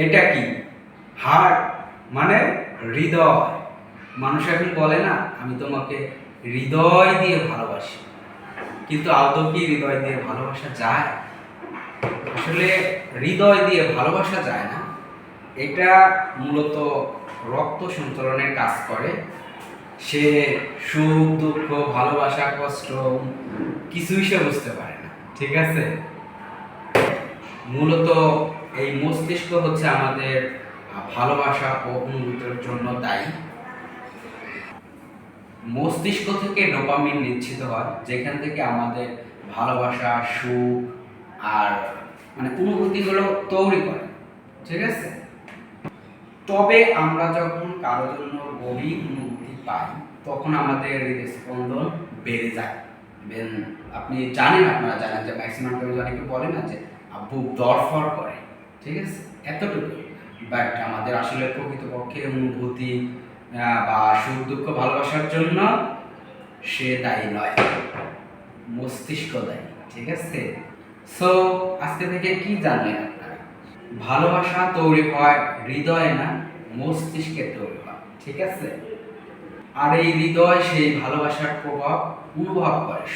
এটা কি? হার্ট মানে হৃদয়। মানুষ এখন বলে না আমি তোমাকে হৃদয় দিয়ে ভালোবাসি, কিন্তু আদৌ কি হৃদয় দিয়ে ভালোবাসা যায়? আসলে হৃদয় দিয়ে ভালোবাসা যায় না। এটা মূলত রক্ত সঞ্চালনের কাজ করে। সে সুখ দুঃখ ভালোবাসা কষ্ট কিছুই সে বুঝতে পারে না, ঠিক আছে? মূলত এই মস্তিষ্ক হচ্ছে আমাদের ভালোবাসা ও অনুভূতির জন্য দায়ী। মস্তিষ্ক থেকে ডোপামিন নিঃসৃত হয়, যেখান থেকে আমাদের ভালোবাসা সুখ আর অনুভূতিগুলো তৈরি করে, ঠিক আছে? তবে আমরা যখন কারোর জন্য গভীর অনুভূতি পাই তখন আমাদের হৃদস্পন্দন বেড়ে যায়। আপনি জানেন, আপনারা জানেন যে ম্যাক্সিমাম টাইমে অনেকে বলে না যে বুক দরফর করে, ঠিক আছে? এতটুকু। বাট আমাদের আসলে প্রকৃতপক্ষে অনুভূতি বা সুখ দুঃখ ভালোবাসার জন্য সে দায়ী নয়, মস্তিষ্ক দায়ী, ঠিক আছে? সো আজকে থেকে কি জানলেন আপনারা? ভালোবাসা তৈরি হয় হৃদয়ে না, মস্তিষ্কে তৈরি হয়, ঠিক আছে? আর এই হৃদয় সেই ভালোবাসার প্রভাব অনুভব করে।